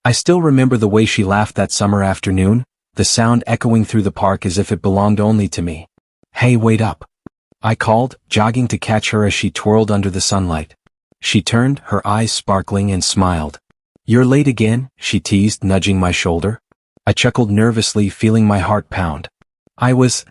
I still remember the way she laughed that summer afternoon, the sound echoing through the park as if it belonged only to me. "Hey, wait up," I called, jogging to catch her as she twirled under the sunlight. She turned, her eyes sparkling, and smiled. "You're late again," she teased, nudging my shoulder. I chuckled nervously, feeling my heart pound. "I was,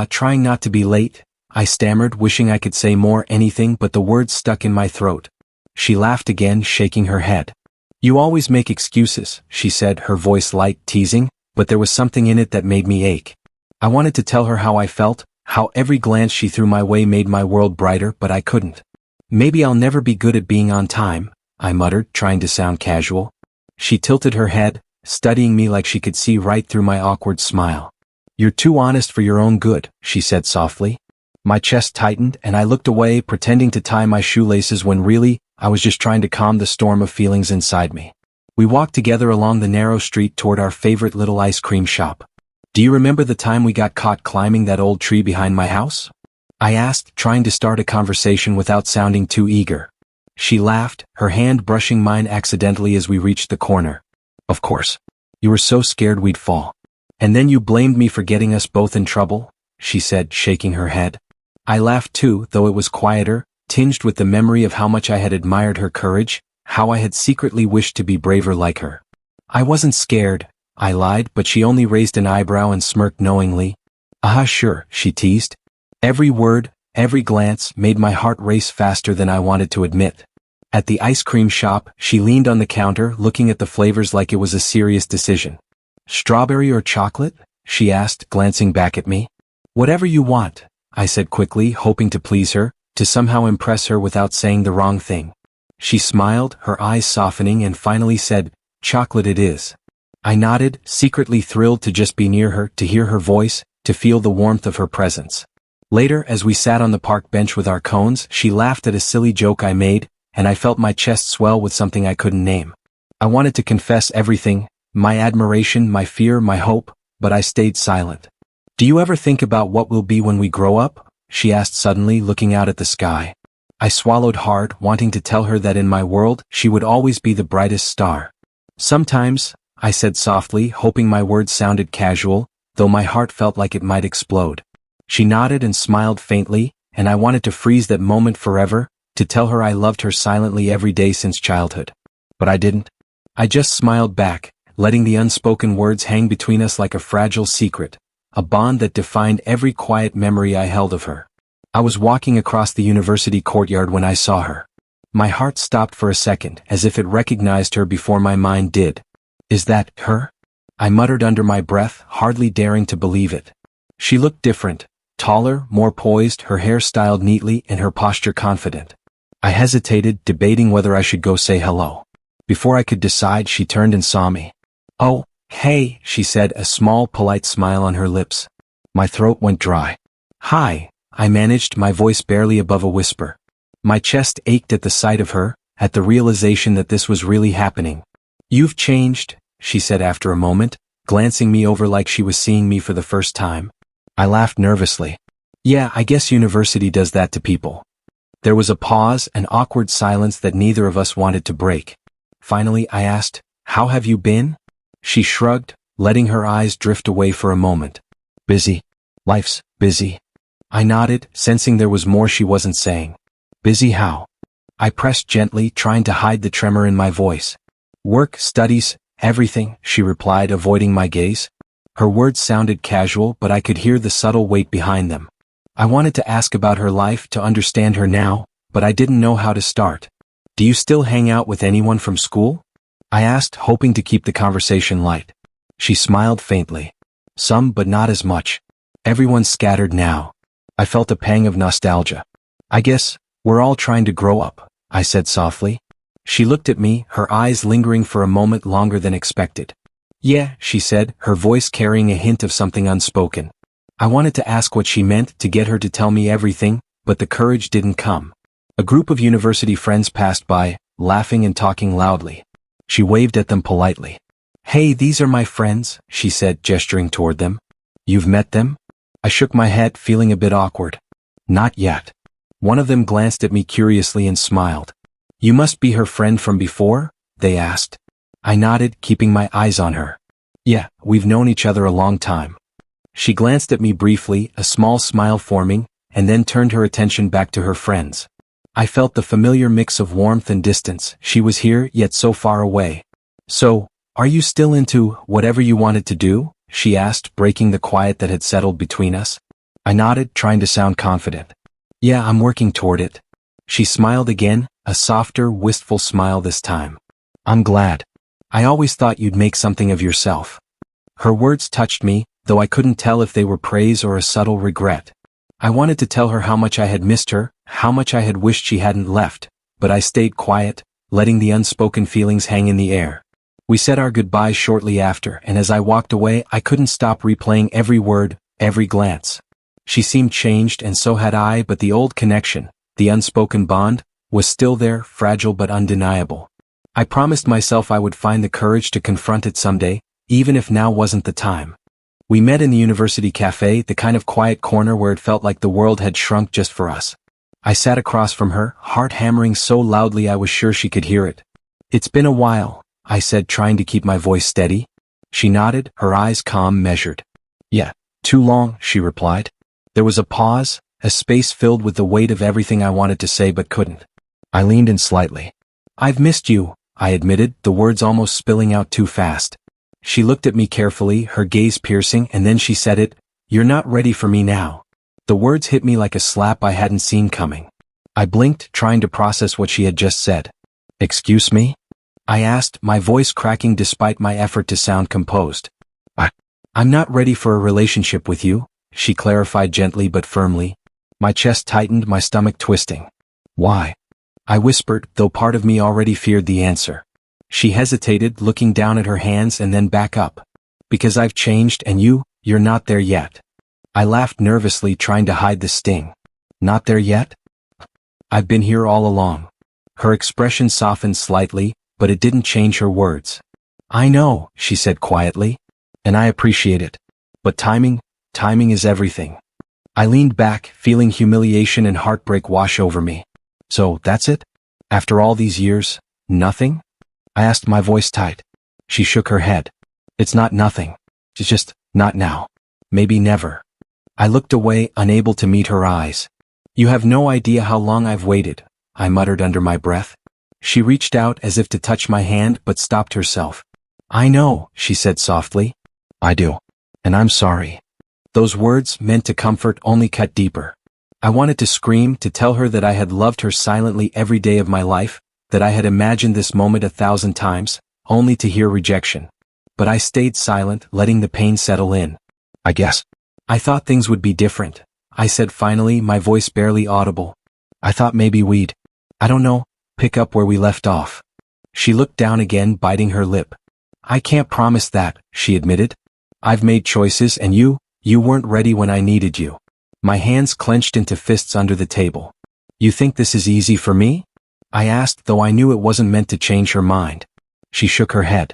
trying not to be late," I stammered, wishing I could say more, anything, but the words stuck in my throat. She laughed again, shaking her head. "You always make excuses," she said, her voice light, teasing, but there was something in it that made me ache. I wanted to tell her how I felt, how every glance she threw my way made my world brighter, but I couldn't. "Maybe I'll never be good at being on time," I muttered, trying to sound casual. She tilted her head, studying me like she could see right through my awkward smile. "You're too honest for your own good," she said softly. My chest tightened, and I looked away, pretending to tie my shoelaces when really, I was just trying to calm the storm of feelings inside me. We walked together along the narrow street toward our favorite little ice cream shop. "Do you remember the time we got caught climbing that old tree behind my house?" I asked, trying to start a conversation without sounding too eager. She laughed, her hand brushing mine accidentally as we reached the corner. "Of course. You were so scared we'd fall. And then you blamed me for getting us both in trouble," she said, shaking her head. I laughed too, though it was quieter, tinged with the memory of how much I had admired her courage, how I had secretly wished to be braver like her. "I wasn't scared," I lied, but she only raised an eyebrow and smirked knowingly. Sure," she teased. Every word, every glance made my heart race faster than I wanted to admit. At the ice cream shop, she leaned on the counter, looking at the flavors like it was a serious decision. "Strawberry or chocolate?" she asked, glancing back at me. "Whatever you want," I said quickly, hoping to please her, to somehow impress her without saying the wrong thing. She smiled, her eyes softening, and finally said, "Chocolate it is." I nodded, secretly thrilled to just be near her, to hear her voice, to feel the warmth of her presence. Later, as we sat on the park bench with our cones, she laughed at a silly joke I made, and I felt my chest swell with something I couldn't name. I wanted to confess everything, my admiration, my fear, my hope, but I stayed silent. "Do you ever think about what we'll be when we grow up?" she asked suddenly, looking out at the sky. I swallowed hard, wanting to tell her that in my world, she would always be the brightest star. "Sometimes," I said softly, hoping my words sounded casual, though my heart felt like it might explode. She nodded and smiled faintly, and I wanted to freeze that moment forever, to tell her I loved her silently every day since childhood. But I didn't. I just smiled back, letting the unspoken words hang between us like a fragile secret, a bond that defined every quiet memory I held of her. I was walking across the university courtyard when I saw her. My heart stopped for a second, as if it recognized her before my mind did. "Is that her?" I muttered under my breath, hardly daring to believe it. She looked different, taller, more poised, her hair styled neatly and her posture confident. I hesitated, debating whether I should go say hello. Before I could decide, she turned and saw me. "Oh, hey," she said, a small, polite smile on her lips. My throat went dry. "Hi," I managed, my voice barely above a whisper. My chest ached at the sight of her, at the realization that this was really happening. "You've changed," she said after a moment, glancing me over like she was seeing me for the first time. I laughed nervously. "Yeah, I guess university does that to people." There was a pause, an awkward silence that neither of us wanted to break. Finally, I asked, "How have you been?" She shrugged, letting her eyes drift away for a moment. "Busy. Life's busy." I nodded, sensing there was more she wasn't saying. "Busy how?" I pressed gently, trying to hide the tremor in my voice. "Work, studies, everything," she replied, avoiding my gaze. Her words sounded casual, but I could hear the subtle weight behind them. I wanted to ask about her life, to understand her now, but I didn't know how to start. "Do you still hang out with anyone from school?" I asked, hoping to keep the conversation light. She smiled faintly. "Some, but not as much. Everyone's scattered now." I felt a pang of nostalgia. "I guess, we're all trying to grow up," I said softly. She looked at me, her eyes lingering for a moment longer than expected. "Yeah," she said, her voice carrying a hint of something unspoken. I wanted to ask what she meant, to get her to tell me everything, but the courage didn't come. A group of university friends passed by, laughing and talking loudly. She waved at them politely. "Hey, these are my friends," she said, gesturing toward them. "You've met them?" I shook my head, feeling a bit awkward. "Not yet." One of them glanced at me curiously and smiled. "You must be her friend from before?" they asked. I nodded, keeping my eyes on her. Yeah, we've known each other a long time. She glanced at me briefly, a small smile forming, and then turned her attention back to her friends. I felt the familiar mix of warmth and distance. She was here, yet so far away. So, are you still into whatever you wanted to do? She asked, breaking the quiet that had settled between us. I nodded, trying to sound confident. Yeah, I'm working toward it. She smiled again, a softer, wistful smile this time. I'm glad. I always thought you'd make something of yourself. Her words touched me, though I couldn't tell if they were praise or a subtle regret. I wanted to tell her how much I had missed her, how much I had wished she hadn't left, but I stayed quiet, letting the unspoken feelings hang in the air. We said our goodbyes shortly after, and as I walked away, I couldn't stop replaying every word, every glance. She seemed changed, and so had I, but the old connection, the unspoken bond, was still there, fragile but undeniable. I promised myself I would find the courage to confront it someday, even if now wasn't the time. We met in the university cafe, the kind of quiet corner where it felt like the world had shrunk just for us. I sat across from her, heart hammering so loudly I was sure she could hear it. It's been a while, I said, trying to keep my voice steady. She nodded, her eyes calm, measured. Yeah, too long, she replied. There was a pause, a space filled with the weight of everything I wanted to say but couldn't. I leaned in slightly. I've missed you, I admitted, the words almost spilling out too fast. She looked at me carefully, her gaze piercing, and then she said it, You're not ready for me now. The words hit me like a slap I hadn't seen coming. I blinked, trying to process what she had just said. Excuse me? I asked, my voice cracking despite my effort to sound composed. I'm not ready for a relationship with you, she clarified gently but firmly. My chest tightened, my stomach twisting. Why? I whispered, though part of me already feared the answer. She hesitated, looking down at her hands and then back up. Because I've changed and you're not there yet. I laughed nervously, trying to hide the sting. Not there yet? I've been here all along. Her expression softened slightly, but it didn't change her words. I know, she said quietly. And I appreciate it. But timing is everything. I leaned back, feeling humiliation and heartbreak wash over me. So, that's it? After all these years, nothing? I asked, my voice tight. She shook her head. It's not nothing. It's just, not now. Maybe never. I looked away, unable to meet her eyes. You have no idea how long I've waited, I muttered under my breath. She reached out as if to touch my hand but stopped herself. I know, she said softly. I do. And I'm sorry. Those words, meant to comfort, only cut deeper. I wanted to scream, to tell her that I had loved her silently every day of my life, that I had imagined this moment 1,000 times, only to hear rejection. But I stayed silent, letting the pain settle in. I guess. I thought things would be different, I said finally, my voice barely audible. I thought maybe we'd, I don't know, pick up where we left off. She looked down again, biting her lip. I can't promise that, she admitted. I've made choices and you weren't ready when I needed you. My hands clenched into fists under the table. You think this is easy for me? I asked, though I knew it wasn't meant to change her mind. She shook her head.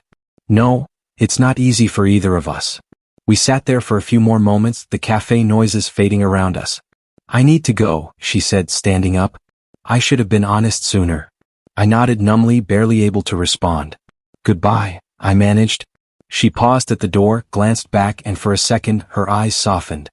No, it's not easy for either of us. We sat there for a few more moments, the cafe noises fading around us. I need to go, she said, standing up. I should have been honest sooner. I nodded numbly, barely able to respond. Goodbye, I managed. She paused at the door, glanced back, and for a second, her eyes softened.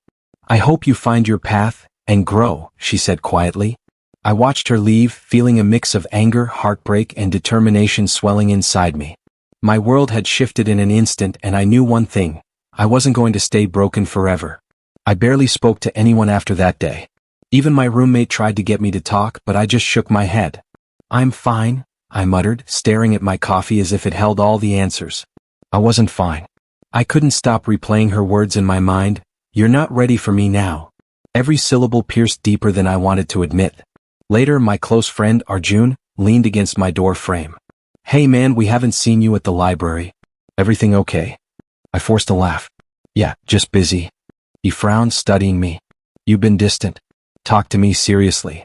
I hope you find your path, and grow, she said quietly. I watched her leave, feeling a mix of anger, heartbreak, and determination swelling inside me. My world had shifted in an instant, and I knew one thing. I wasn't going to stay broken forever. I barely spoke to anyone after that day. Even my roommate tried to get me to talk, but I just shook my head. I'm fine, I muttered, staring at my coffee as if it held all the answers. I wasn't fine. I couldn't stop replaying her words in my mind. You're not ready for me now. Every syllable pierced deeper than I wanted to admit. Later, my close friend, Arjun, leaned against my door frame. Hey man, we haven't seen you at the library. Everything okay? I forced a laugh. Yeah, just busy. He frowned, studying me. You've been distant. Talk to me seriously.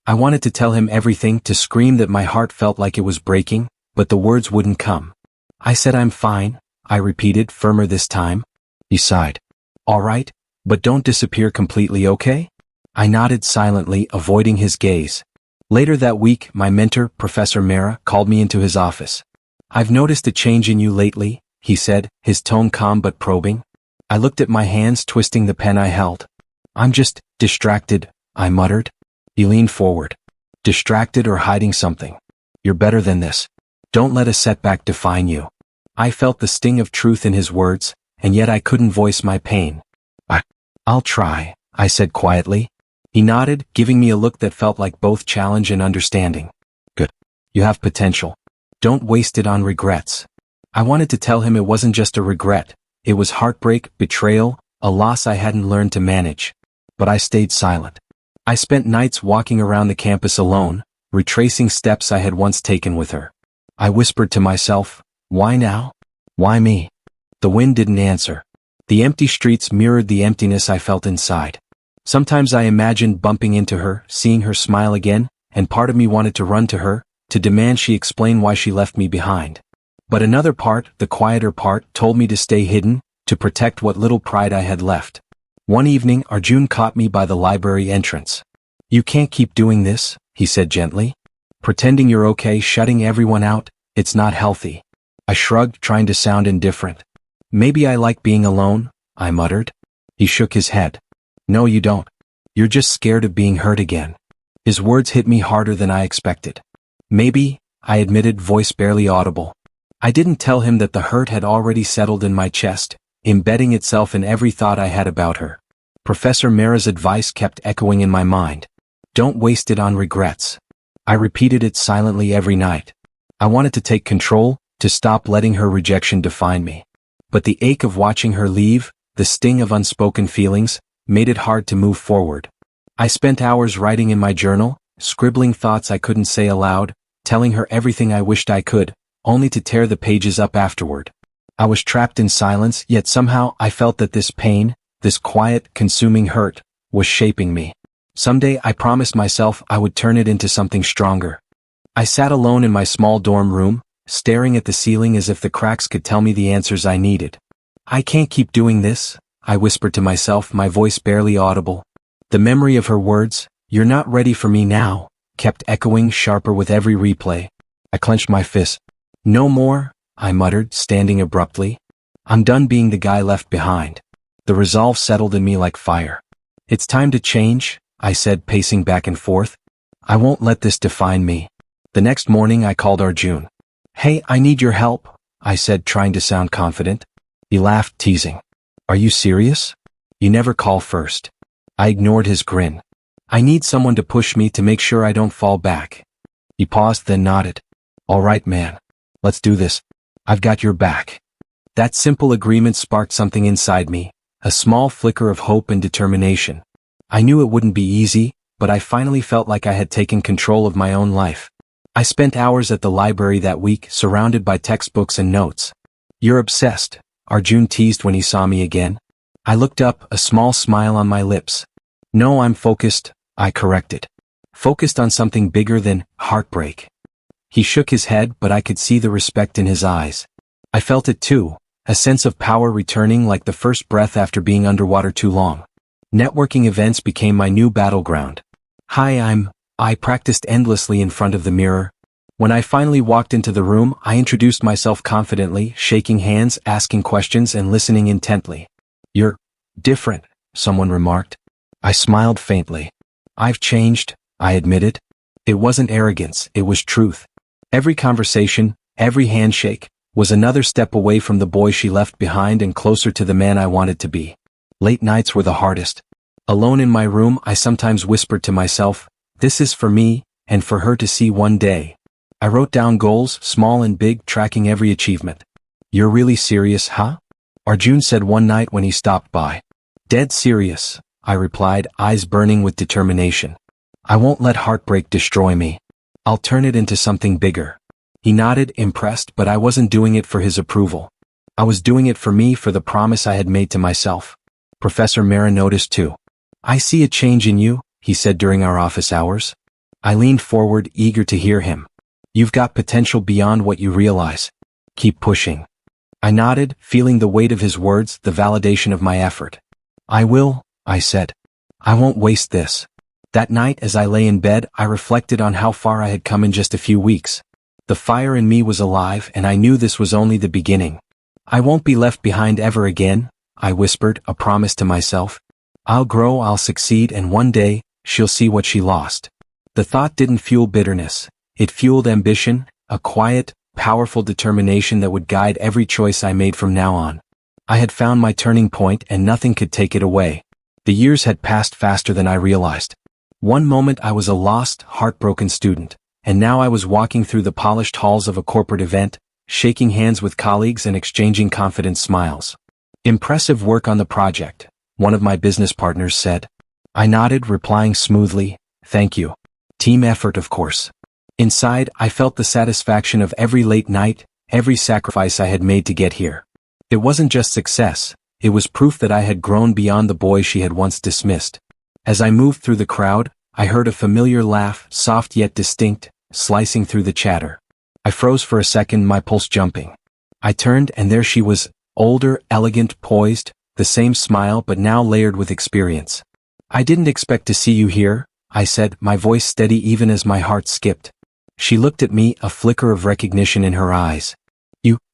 I wanted to tell him everything, to scream that my heart felt like it was breaking, but the words wouldn't come. I said I'm fine, I repeated, firmer this time. He sighed. All right, but don't disappear completely, okay? I nodded silently, avoiding his gaze. Later that week, my mentor, Professor Mera, called me into his office. I've noticed a change in you lately, he said, his tone calm but probing. I looked at my hands twisting the pen I held. I'm just distracted, I muttered. He leaned forward. Distracted or hiding something? You're better than this. Don't let a setback define you. I felt the sting of truth in his words, and yet I couldn't voice my pain. I'll try, I said quietly. He nodded, giving me a look that felt like both challenge and understanding. Good. You have potential. Don't waste it on regrets. I wanted to tell him it wasn't just a regret. It was heartbreak, betrayal, a loss I hadn't learned to manage. But I stayed silent. I spent nights walking around the campus alone, retracing steps I had once taken with her. I whispered to myself, why now? Why me? The wind didn't answer. The empty streets mirrored the emptiness I felt inside. Sometimes I imagined bumping into her, seeing her smile again, and part of me wanted to run to her, to demand she explain why she left me behind. But another part, the quieter part, told me to stay hidden, to protect what little pride I had left. One evening, Arjun caught me by the library entrance. You can't keep doing this, he said gently. Pretending you're okay, shutting everyone out, it's not healthy. I shrugged, trying to sound indifferent. Maybe I like being alone, I muttered. He shook his head. No, you don't. You're just scared of being hurt again. His words hit me harder than I expected. Maybe, I admitted, voice barely audible. I didn't tell him that the hurt had already settled in my chest, embedding itself in every thought I had about her. Professor Mera's advice kept echoing in my mind. Don't waste it on regrets. I repeated it silently every night. I wanted to take control, to stop letting her rejection define me. But the ache of watching her leave, the sting of unspoken feelings, made it hard to move forward. I spent hours writing in my journal, scribbling thoughts I couldn't say aloud, telling her everything I wished I could, only to tear the pages up afterward. I was trapped in silence, yet somehow I felt that this pain, this quiet, consuming hurt, was shaping me. Someday I promised myself I would turn it into something stronger. I sat alone in my small dorm room, staring at the ceiling as if the cracks could tell me the answers I needed. I can't keep doing this, I whispered to myself, my voice barely audible. The memory of her words, "You're not ready for me now," kept echoing sharper with every replay. I clenched my fist. No more, I muttered, standing abruptly. I'm done being the guy left behind. The resolve settled in me like fire. It's time to change, I said, pacing back and forth. I won't let this define me. The next morning I called Arjun. Hey, I need your help, I said, trying to sound confident. He laughed, teasing. Are you serious? You never call first. I ignored his grin. I need someone to push me, to make sure I don't fall back. He paused, then nodded. All right, man. Let's do this. I've got your back. That simple agreement sparked something inside me, a small flicker of hope and determination. I knew it wouldn't be easy, but I finally felt like I had taken control of my own life. I spent hours at the library that week, surrounded by textbooks and notes. You're obsessed, Arjun teased when he saw me again. I looked up, a small smile on my lips. No, I'm focused, I corrected. Focused on something bigger than heartbreak. He shook his head, but I could see the respect in his eyes. I felt it too, a sense of power returning like the first breath after being underwater too long. Networking events became my new battleground. I practiced endlessly in front of the mirror. When I finally walked into the room, I introduced myself confidently, shaking hands, asking questions, and listening intently. You're different, someone remarked. I smiled faintly. I've changed, I admitted. It wasn't arrogance, it was truth. Every conversation, every handshake, was another step away from the boy she left behind and closer to the man I wanted to be. Late nights were the hardest. Alone in my room, I sometimes whispered to myself, this is for me, and for her to see one day. I wrote down goals, small and big, tracking every achievement. You're really serious, huh? Arjun said one night when he stopped by. Dead serious, I replied, eyes burning with determination. I won't let heartbreak destroy me. I'll turn it into something bigger. He nodded, impressed, but I wasn't doing it for his approval. I was doing it for me, for the promise I had made to myself. Professor Mera noticed too. I see a change in you, he said during our office hours. I leaned forward, eager to hear him. You've got potential beyond what you realize. Keep pushing. I nodded, feeling the weight of his words, the validation of my effort. I will, I said. I won't waste this. That night, as I lay in bed, I reflected on how far I had come in just a few weeks. The fire in me was alive and I knew this was only the beginning. I won't be left behind ever again, I whispered, a promise to myself. I'll grow, I'll succeed, and one day, she'll see what she lost. The thought didn't fuel bitterness. It fueled ambition, a quiet, powerful determination that would guide every choice I made from now on. I had found my turning point and nothing could take it away. The years had passed faster than I realized. One moment I was a lost, heartbroken student, and now I was walking through the polished halls of a corporate event, shaking hands with colleagues and exchanging confident smiles. Impressive work on the project, one of my business partners said. I nodded, replying smoothly, thank you. Team effort, of course. Inside, I felt the satisfaction of every late night, every sacrifice I had made to get here. It wasn't just success, it was proof that I had grown beyond the boy she had once dismissed. As I moved through the crowd, I heard a familiar laugh, soft yet distinct, slicing through the chatter. I froze for a second, my pulse jumping. I turned and there she was, older, elegant, poised, the same smile but now layered with experience. I didn't expect to see you here, I said, my voice steady even as my heart skipped. She looked at me, a flicker of recognition in her eyes.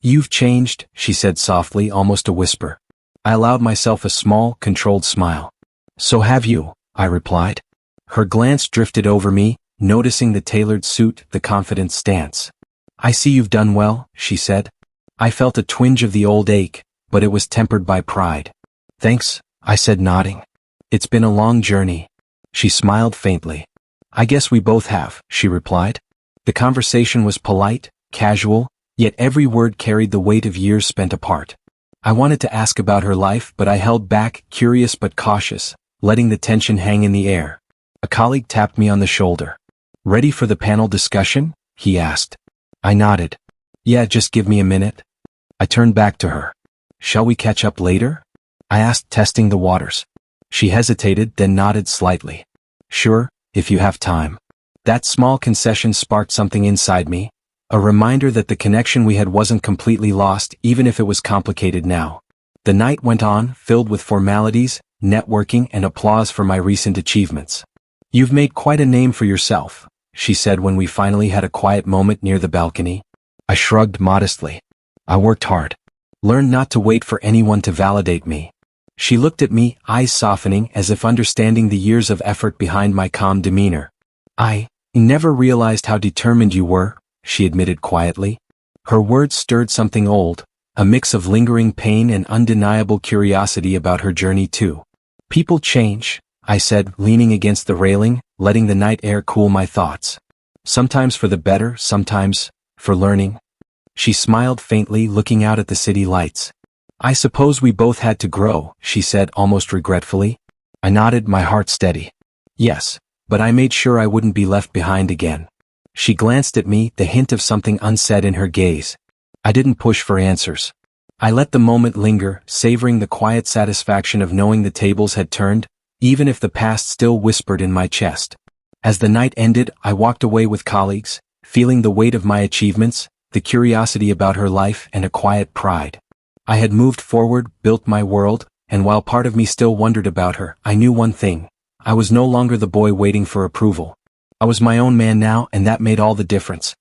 You've changed, she said softly, almost a whisper. I allowed myself a small, controlled smile. So have you, I replied. Her glance drifted over me, noticing the tailored suit, the confident stance. I see you've done well, she said. I felt a twinge of the old ache, but it was tempered by pride. Thanks, I said, nodding. It's been a long journey. She smiled faintly. I guess we both have, she replied. The conversation was polite, casual, yet every word carried the weight of years spent apart. I wanted to ask about her life, but I held back, curious but cautious, letting the tension hang in the air. A colleague tapped me on the shoulder. Ready for the panel discussion? He asked. I nodded. Yeah, just give me a minute. I turned back to her. Shall we catch up later? I asked, testing the waters. She hesitated, then nodded slightly. Sure, if you have time. That small concession sparked something inside me, a reminder that the connection we had wasn't completely lost, even if it was complicated now. The night went on, filled with formalities, networking, and applause for my recent achievements. You've made quite a name for yourself, she said when we finally had a quiet moment near the balcony. I shrugged modestly. I worked hard. Learned not to wait for anyone to validate me. She looked at me, eyes softening as if understanding the years of effort behind my calm demeanor. I never realized how determined you were, she admitted quietly. Her words stirred something old, a mix of lingering pain and undeniable curiosity about her journey too. People change, I said, leaning against the railing, letting the night air cool my thoughts. Sometimes for the better, sometimes for learning. She smiled faintly, looking out at the city lights. I suppose we both had to grow, she said almost regretfully. I nodded, my heart steady. Yes, but I made sure I wouldn't be left behind again. She glanced at me, the hint of something unsaid in her gaze. I didn't push for answers. I let the moment linger, savoring the quiet satisfaction of knowing the tables had turned, even if the past still whispered in my chest. As the night ended, I walked away with colleagues, feeling the weight of my achievements, the curiosity about her life, and a quiet pride. I had moved forward, built my world, and while part of me still wondered about her, I knew one thing. I was no longer the boy waiting for approval. I was my own man now, and that made all the difference.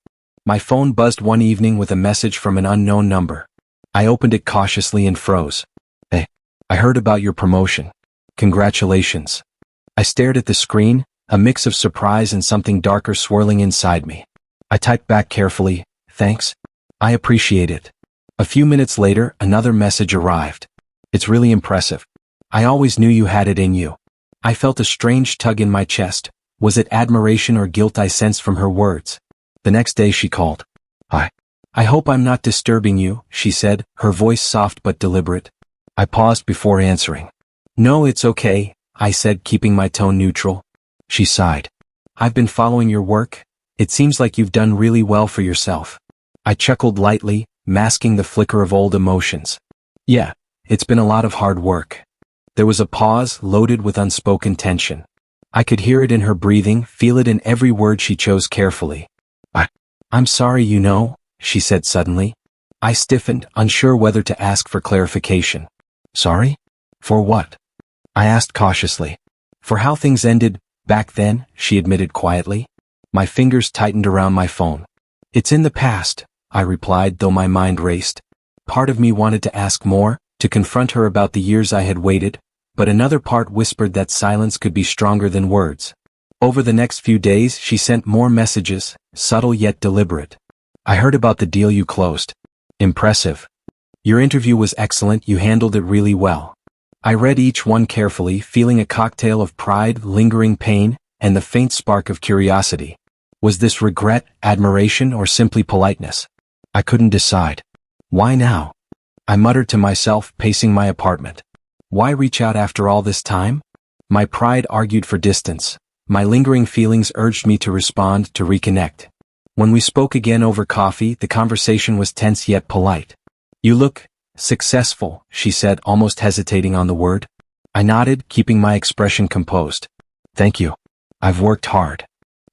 My phone buzzed one evening with a message from an unknown number. I opened it cautiously and froze. Hey, I heard about your promotion. Congratulations. I stared at the screen, a mix of surprise and something darker swirling inside me. I typed back carefully, thanks. I appreciate it. A few minutes later, another message arrived. It's really impressive. I always knew you had it in you. I felt a strange tug in my chest. Was it admiration or guilt I sensed from her words? The next day she called. I hope I'm not disturbing you, she said, her voice soft but deliberate. I paused before answering. No, it's okay, I said, keeping my tone neutral. She sighed. I've been following your work. It seems like you've done really well for yourself. I chuckled lightly, masking the flicker of old emotions. Yeah, it's been a lot of hard work. There was a pause, loaded with unspoken tension. I could hear it in her breathing, feel it in every word she chose carefully. I'm sorry, she said suddenly. I stiffened, unsure whether to ask for clarification. Sorry? For what? I asked cautiously. For how things ended, back then, she admitted quietly. My fingers tightened around my phone. It's in the past, I replied, though my mind raced. Part of me wanted to ask more, to confront her about the years I had waited, but another part whispered that silence could be stronger than words. Over the next few days she sent more messages, subtle yet deliberate. I heard about the deal you closed. Impressive. Your interview was excellent, you handled it really well. I read each one carefully, feeling a cocktail of pride, lingering pain, and the faint spark of curiosity. Was this regret, admiration, or simply politeness? I couldn't decide. Why now? I muttered to myself, pacing my apartment. Why reach out after all this time? My pride argued for distance. My lingering feelings urged me to respond, to reconnect. When we spoke again over coffee, the conversation was tense yet polite. You look successful, she said, almost hesitating on the word. I nodded, keeping my expression composed. Thank you. I've worked hard.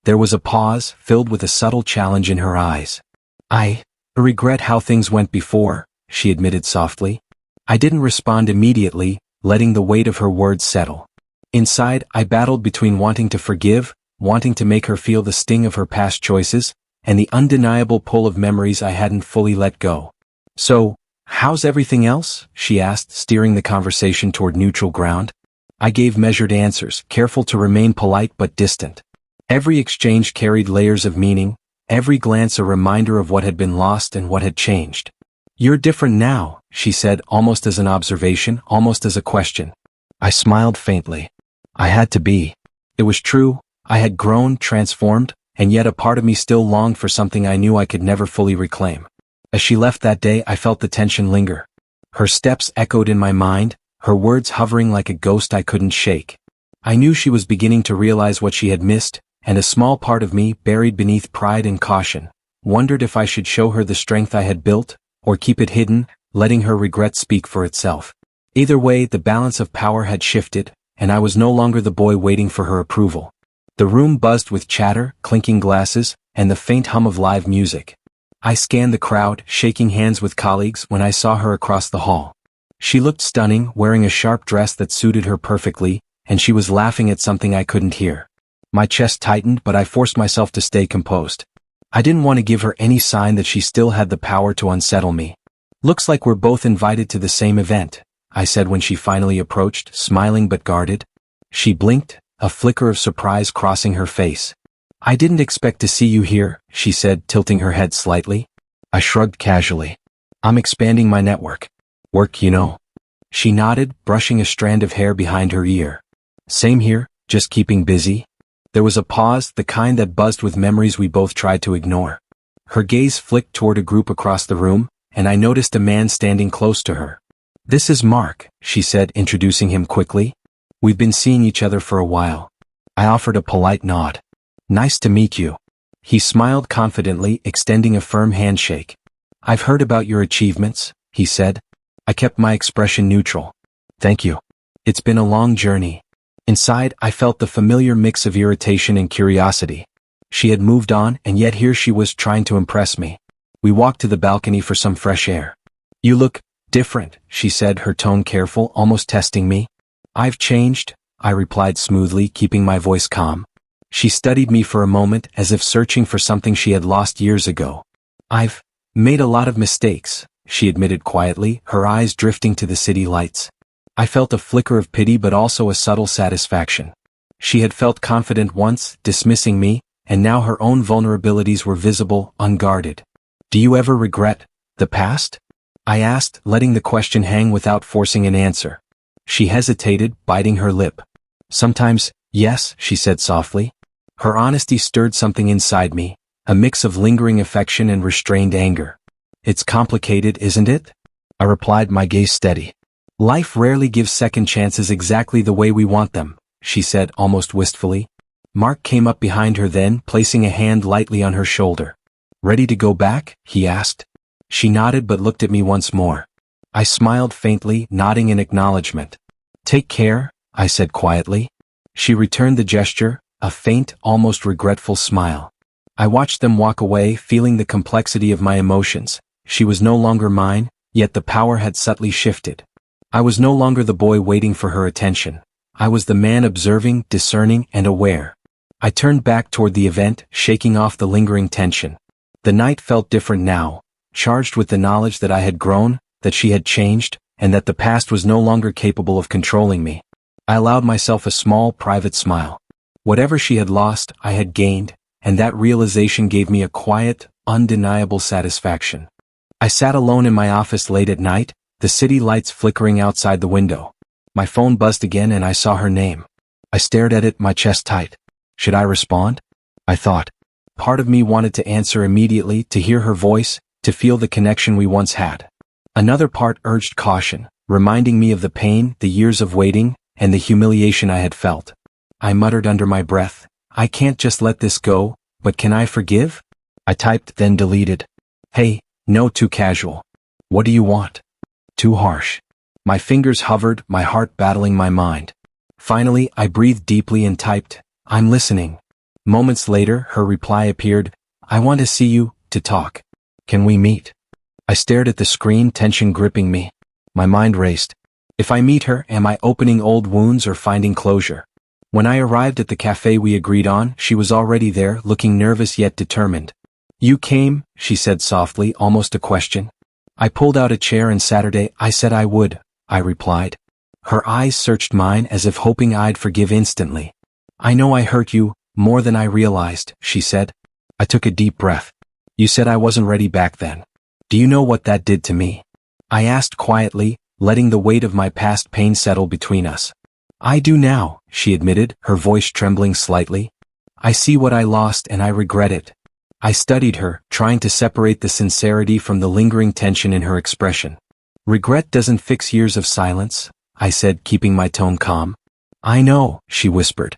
There was a pause, filled with a subtle challenge in her eyes. I regret how things went before, she admitted softly. I didn't respond immediately, letting the weight of her words settle. Inside, I battled between wanting to forgive, wanting to make her feel the sting of her past choices, and the undeniable pull of memories I hadn't fully let go. So, how's everything else? She asked, steering the conversation toward neutral ground. I gave measured answers, careful to remain polite but distant. Every exchange carried layers of meaning, every glance a reminder of what had been lost and what had changed. You're different now, she said, almost as an observation, almost as a question. I smiled faintly. I had to be. It was true, I had grown, transformed, and yet a part of me still longed for something I knew I could never fully reclaim. As she left that day, I felt the tension linger. Her steps echoed in my mind, her words hovering like a ghost I couldn't shake. I knew she was beginning to realize what she had missed, and a small part of me, buried beneath pride and caution, wondered if I should show her the strength I had built, or keep it hidden, letting her regret speak for itself. Either way, the balance of power had shifted, and I was no longer the boy waiting for her approval. The room buzzed with chatter, clinking glasses, and the faint hum of live music. I scanned the crowd, shaking hands with colleagues, when I saw her across the hall. She looked stunning, wearing a sharp dress that suited her perfectly, and she was laughing at something I couldn't hear. My chest tightened, but I forced myself to stay composed. I didn't want to give her any sign that she still had the power to unsettle me. Looks like we're both invited to the same event, I said when she finally approached, smiling but guarded. She blinked, a flicker of surprise crossing her face. I didn't expect to see you here, she said, tilting her head slightly. I shrugged casually. I'm expanding my network. Work, you know. She nodded, brushing a strand of hair behind her ear. Same here, just keeping busy. There was a pause, the kind that buzzed with memories we both tried to ignore. Her gaze flicked toward a group across the room, and I noticed a man standing close to her. This is Mark, she said, introducing him quickly. We've been seeing each other for a while. I offered a polite nod. Nice to meet you. He smiled confidently, extending a firm handshake. I've heard about your achievements, he said. I kept my expression neutral. Thank you. It's been a long journey. Inside, I felt the familiar mix of irritation and curiosity. She had moved on, and yet here she was trying to impress me. We walked to the balcony for some fresh air. You look different, she said, her tone careful, almost testing me. I've changed, I replied smoothly, keeping my voice calm. She studied me for a moment, as if searching for something she had lost years ago. I've made a lot of mistakes, she admitted quietly, her eyes drifting to the city lights. I felt a flicker of pity but also a subtle satisfaction. She had felt confident once, dismissing me, and now her own vulnerabilities were visible, unguarded. Do you ever regret the past? I asked, letting the question hang without forcing an answer. She hesitated, biting her lip. Sometimes, yes, she said softly. Her honesty stirred something inside me, a mix of lingering affection and restrained anger. It's complicated, isn't it? I replied, my gaze steady. Life rarely gives second chances exactly the way we want them, she said, almost wistfully. Mark came up behind her then, placing a hand lightly on her shoulder. Ready to go back? He asked. She nodded but looked at me once more. I smiled faintly, nodding in acknowledgement. Take care, I said quietly. She returned the gesture, a faint, almost regretful smile. I watched them walk away, feeling the complexity of my emotions. She was no longer mine, yet the power had subtly shifted. I was no longer the boy waiting for her attention. I was the man observing, discerning, and aware. I turned back toward the event, shaking off the lingering tension. The night felt different now, charged with the knowledge that I had grown, that she had changed, and that the past was no longer capable of controlling me. I allowed myself a small, private smile. Whatever she had lost, I had gained, and that realization gave me a quiet, undeniable satisfaction. I sat alone in my office late at night, the city lights flickering outside the window. My phone buzzed again and I saw her name. I stared at it, my chest tight. Should I respond? I thought. Part of me wanted to answer immediately, to hear her voice, to feel the connection we once had. Another part urged caution, reminding me of the pain, the years of waiting, and the humiliation I had felt. I muttered under my breath, I can't just let this go, but can I forgive? I typed, then deleted. Hey, no, too casual. What do you want? Too harsh. My fingers hovered, my heart battling my mind. Finally, I breathed deeply and typed, I'm listening. Moments later, her reply appeared, I want to see you, to talk. Can we meet? I stared at the screen, tension gripping me. My mind raced. If I meet her, am I opening old wounds or finding closure? When I arrived at the cafe we agreed on, she was already there, looking nervous yet determined. You came, she said softly, almost a question. I pulled out a chair and Saturday, I said I would, I replied. Her eyes searched mine as if hoping I'd forgive instantly. I know I hurt you, more than I realized, she said. I took a deep breath. You said I wasn't ready back then. Do you know what that did to me? I asked quietly, letting the weight of my past pain settle between us. I do now, she admitted, her voice trembling slightly. I see what I lost and I regret it. I studied her, trying to separate the sincerity from the lingering tension in her expression. Regret doesn't fix years of silence, I said, keeping my tone calm. I know, she whispered.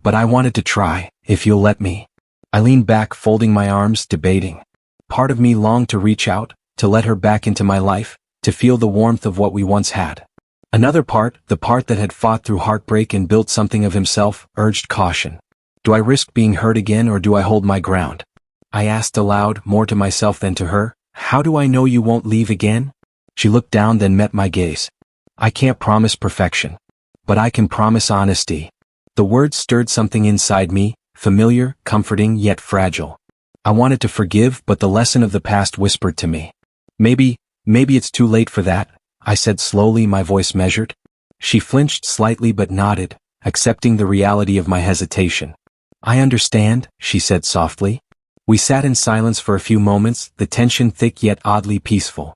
But I wanted to try, if you'll let me. I leaned back, folding my arms, debating. Part of me longed to reach out, to let her back into my life, to feel the warmth of what we once had. Another part, the part that had fought through heartbreak and built something of himself, urged caution. Do I risk being hurt again or do I hold my ground? I asked aloud, more to myself than to her. How do I know you won't leave again? She looked down, then met my gaze. I can't promise perfection. But I can promise honesty. The words stirred something inside me, familiar, comforting, yet fragile. I wanted to forgive, but the lesson of the past whispered to me. Maybe it's too late for that, I said slowly, my voice measured. She flinched slightly but nodded, accepting the reality of my hesitation. I understand, she said softly. We sat in silence for a few moments, the tension thick yet oddly peaceful.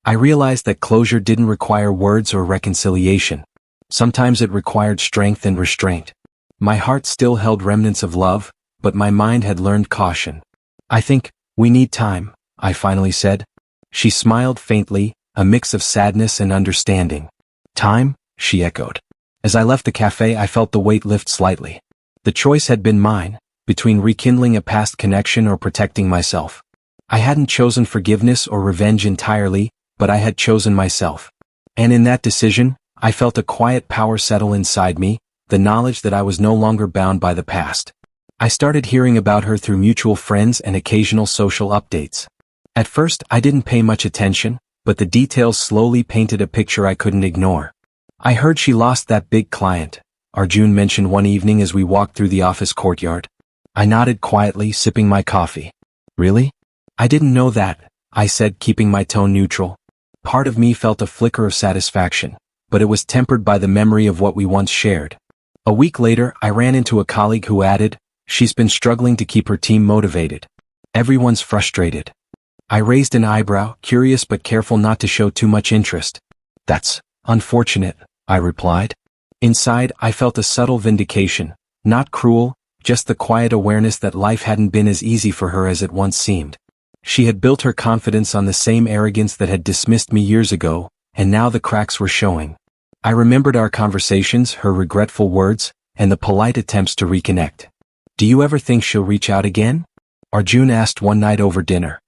I realized that closure didn't require words or reconciliation. Sometimes it required strength and restraint. My heart still held remnants of love, but my mind had learned caution. I think we need time, I finally said. She smiled faintly, a mix of sadness and understanding. Time? She echoed. As I left the cafe, I felt the weight lift slightly. The choice had been mine, between rekindling a past connection or protecting myself. I hadn't chosen forgiveness or revenge entirely, but I had chosen myself. And in that decision, I felt a quiet power settle inside me, the knowledge that I was no longer bound by the past. I started hearing about her through mutual friends and occasional social updates. At first, I didn't pay much attention, but the details slowly painted a picture I couldn't ignore. I heard she lost that big client, Arjun mentioned one evening as we walked through the office courtyard. I nodded quietly, sipping my coffee. Really? I didn't know that, I said, keeping my tone neutral. Part of me felt a flicker of satisfaction, but it was tempered by the memory of what we once shared. A week later, I ran into a colleague who added, she's been struggling to keep her team motivated. Everyone's frustrated. I raised an eyebrow, curious but careful not to show too much interest. That's unfortunate, I replied. Inside, I felt a subtle vindication, not cruel, just the quiet awareness that life hadn't been as easy for her as it once seemed. She had built her confidence on the same arrogance that had dismissed me years ago, and now the cracks were showing. I remembered our conversations, her regretful words, and the polite attempts to reconnect. Do you ever think she'll reach out again? Arjun asked one night over dinner.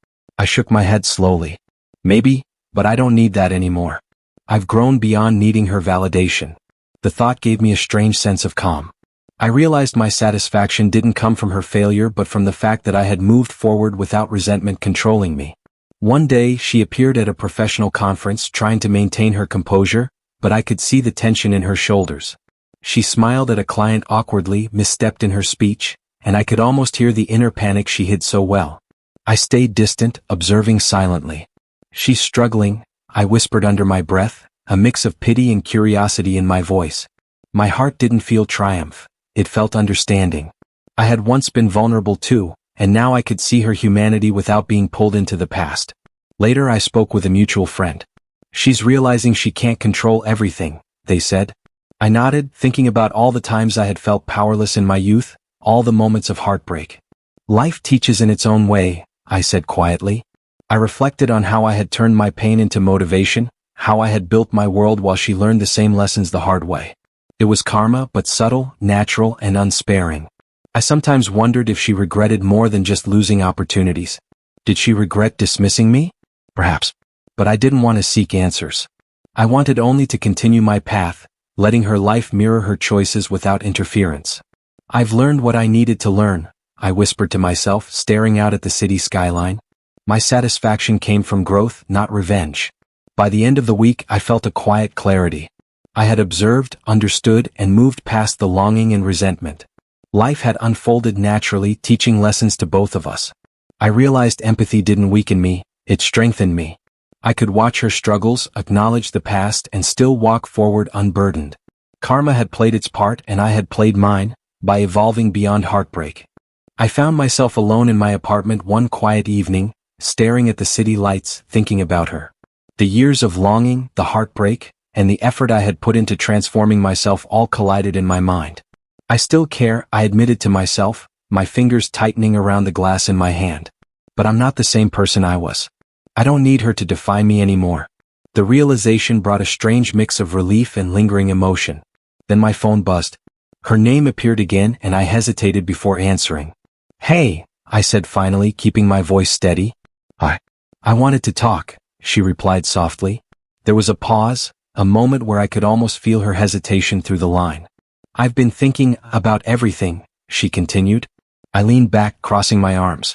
I shook my head slowly. Maybe, but I don't need that anymore. I've grown beyond needing her validation. The thought gave me a strange sense of calm. I realized my satisfaction didn't come from her failure but from the fact that I had moved forward without resentment controlling me. One day, she appeared at a professional conference trying to maintain her composure, but I could see the tension in her shoulders. She smiled at a client awkwardly, misstepped in her speech, and I could almost hear the inner panic she hid so well. I stayed distant, observing silently. She's struggling, I whispered under my breath, a mix of pity and curiosity in my voice. My heart didn't feel triumph, it felt understanding. I had once been vulnerable too, and now I could see her humanity without being pulled into the past. Later I spoke with a mutual friend. She's realizing she can't control everything, they said. I nodded, thinking about all the times I had felt powerless in my youth, all the moments of heartbreak. Life teaches in its own way, I said quietly. I reflected on how I had turned my pain into motivation, how I had built my world while she learned the same lessons the hard way. It was karma, but subtle, natural, and unsparing. I sometimes wondered if she regretted more than just losing opportunities. Did she regret dismissing me? Perhaps. But I didn't want to seek answers. I wanted only to continue my path, letting her life mirror her choices without interference. I've learned what I needed to learn, I whispered to myself, staring out at the city skyline. My satisfaction came from growth, not revenge. By the end of the week, I felt a quiet clarity. I had observed, understood, and moved past the longing and resentment. Life had unfolded naturally, teaching lessons to both of us. I realized empathy didn't weaken me, it strengthened me. I could watch her struggles, acknowledge the past, and still walk forward unburdened. Karma had played its part and I had played mine, by evolving beyond heartbreak. I found myself alone in my apartment one quiet evening, staring at the city lights, thinking about her. The years of longing, the heartbreak, and the effort I had put into transforming myself all collided in my mind. I still care, I admitted to myself, my fingers tightening around the glass in my hand. But I'm not the same person I was. I don't need her to define me anymore. The realization brought a strange mix of relief and lingering emotion. Then my phone buzzed. Her name appeared again and I hesitated before answering. "Hey," I said finally, keeping my voice steady. I wanted to talk," she replied softly. There was a pause, a moment where I could almost feel her hesitation through the line. "I've been thinking about everything," she continued. I leaned back, crossing my arms.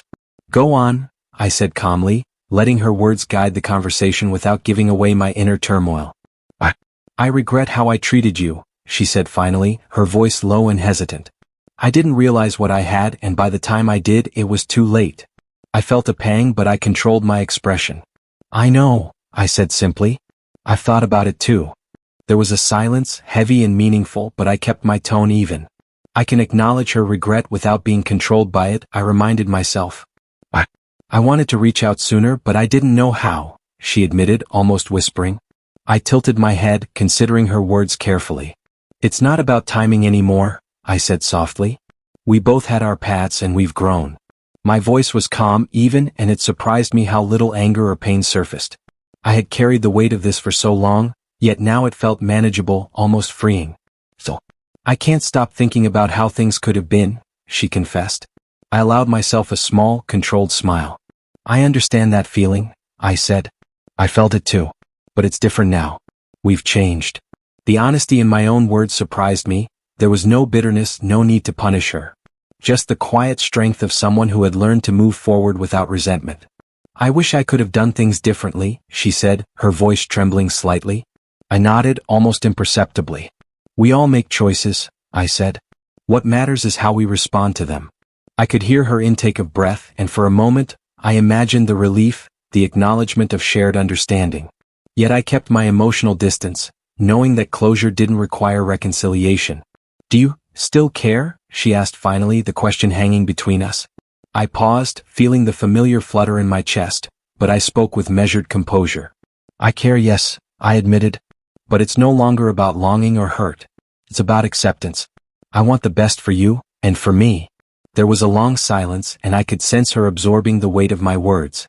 "Go on," I said calmly, letting her words guide the conversation without giving away my inner turmoil. I regret how I treated you," she said finally, her voice low and hesitant. I didn't realize what I had, and by the time I did, it was too late. I felt a pang, but I controlled my expression. "I know," I said simply. "I've thought about it too." There was a silence, heavy and meaningful, but I kept my tone even. "I can acknowledge her regret without being controlled by it," I reminded myself. I wanted to reach out sooner, but I didn't know how," she admitted, almost whispering. I tilted my head, considering her words carefully. "It's not about timing anymore," I said softly. "We both had our paths and we've grown." My voice was calm, even, and it surprised me how little anger or pain surfaced. I had carried the weight of this for so long, yet now it felt manageable, almost freeing. "So, I can't stop thinking about how things could have been," she confessed. I allowed myself a small, controlled smile. "I understand that feeling," I said. "I felt it too. But it's different now. We've changed." The honesty in my own words surprised me. There was no bitterness, no need to punish her. Just the quiet strength of someone who had learned to move forward without resentment. "I wish I could have done things differently," she said, her voice trembling slightly. I nodded, almost imperceptibly. "We all make choices," I said. "What matters is how we respond to them." I could hear her intake of breath, and for a moment, I imagined the relief, the acknowledgement of shared understanding. Yet I kept my emotional distance, knowing that closure didn't require reconciliation. "Do you still care?" she asked finally, the question hanging between us. I paused, feeling the familiar flutter in my chest, but I spoke with measured composure. "I care, yes," I admitted. "But it's no longer about longing or hurt. It's about acceptance. I want the best for you, and for me." There was a long silence, and I could sense her absorbing the weight of my words.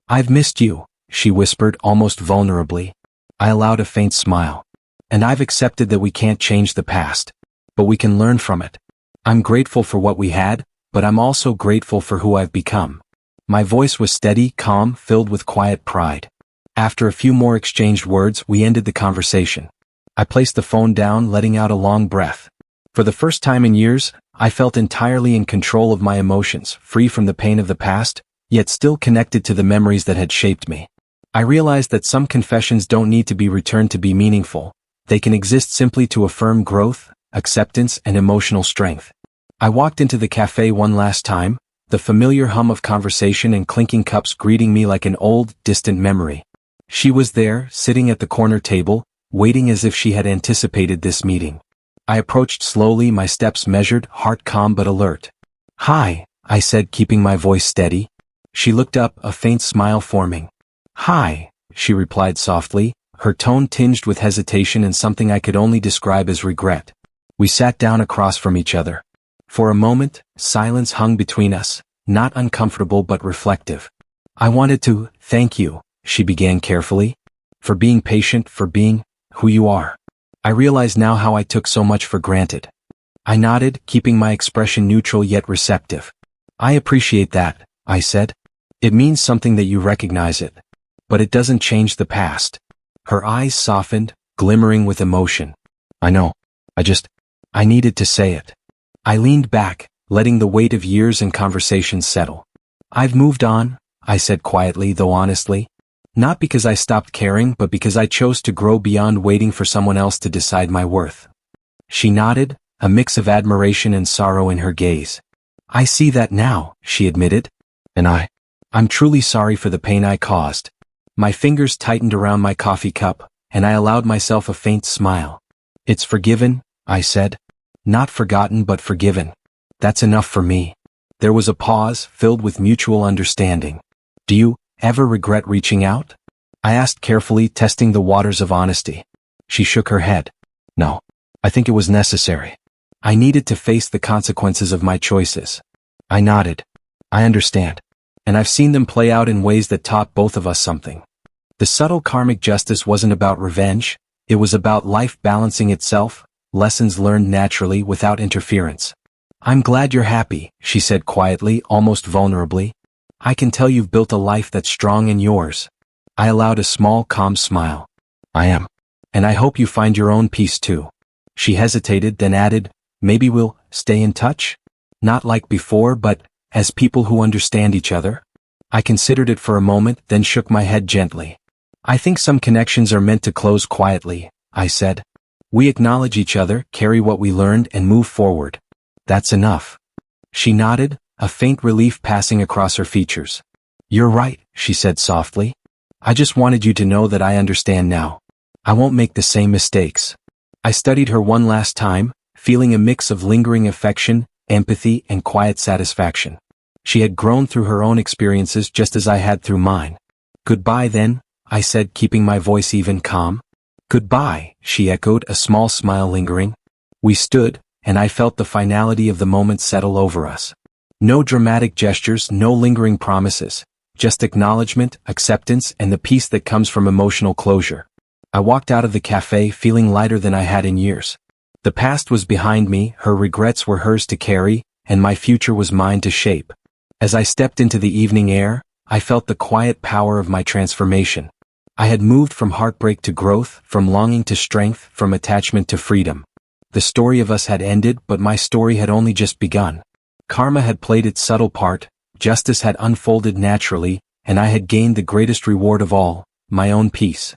I've missed you," she whispered, almost vulnerably. I allowed a faint smile. "And I've accepted that we can't change the past. But we can learn from it. I'm grateful for what we had, but I'm also grateful for who I've become." My voice was steady, calm, filled with quiet pride. After a few more exchanged words, we ended the conversation. I placed the phone down, letting out a long breath. For the first time in years, I felt entirely in control of my emotions, free from the pain of the past, yet still connected to the memories that had shaped me. I realized that some confessions don't need to be returned to be meaningful. They can exist simply to affirm growth, acceptance, and emotional strength. I walked into the cafe one last time, the familiar hum of conversation and clinking cups greeting me like an old, distant memory. She was there, sitting at the corner table, waiting as if she had anticipated this meeting. I approached slowly, my steps measured, heart calm but alert. "Hi," I said, keeping my voice steady. She looked up, a faint smile forming. "Hi," she replied softly, her tone tinged with hesitation and something I could only describe as regret. We sat down across from each other. For a moment, silence hung between us, not uncomfortable but reflective. "I wanted to thank you," she began carefully, "for being patient, for being who you are. I realize now how I took so much for granted." I nodded, keeping my expression neutral yet receptive. "I appreciate that," I said. "It means something that you recognize it. But it doesn't change the past." Her eyes softened, glimmering with emotion. "I know. I needed to say it." I leaned back, letting the weight of years and conversations settle. "I've moved on," I said quietly though honestly. "Not because I stopped caring, but because I chose to grow beyond waiting for someone else to decide my worth." She nodded, a mix of admiration and sorrow in her gaze. "I see that now," she admitted. "And I'm truly sorry for the pain I caused." My fingers tightened around my coffee cup, and I allowed myself a faint smile. "It's forgiven," I said. "Not forgotten but forgiven. That's enough for me." There was a pause, filled with mutual understanding. "Do you ever regret reaching out?" I asked carefully, testing the waters of honesty. She shook her head. "No. I think it was necessary. I needed to face the consequences of my choices." I nodded. "I understand. And I've seen them play out in ways that taught both of us something. The subtle karmic justice wasn't about revenge, it was about life balancing itself, lessons learned naturally without interference." "I'm glad you're happy," she said quietly, almost vulnerably. "I can tell you've built a life that's strong and yours." I allowed a small, calm smile. "I am. And I hope you find your own peace too." She hesitated, then added, "Maybe we'll stay in touch? Not like before, but as people who understand each other?" I considered it for a moment, then shook my head gently. "I think some connections are meant to close quietly," I said. "We acknowledge each other, carry what we learned, and move forward. That's enough." She nodded, a faint relief passing across her features. "You're right," she said softly. "I just wanted you to know that I understand now. I won't make the same mistakes." I studied her one last time, feeling a mix of lingering affection, empathy, and quiet satisfaction. She had grown through her own experiences just as I had through mine. "Goodbye then," I said, keeping my voice even calm. "Goodbye," she echoed, a small smile lingering. We stood, and I felt the finality of the moment settle over us. No dramatic gestures, no lingering promises, just acknowledgement, acceptance, and the peace that comes from emotional closure. I walked out of the cafe feeling lighter than I had in years. The past was behind me, her regrets were hers to carry, and my future was mine to shape. As I stepped into the evening air, I felt the quiet power of my transformation. I had moved from heartbreak to growth, from longing to strength, from attachment to freedom. The story of us had ended, but my story had only just begun. Karma had played its subtle part, justice had unfolded naturally, and I had gained the greatest reward of all, my own peace.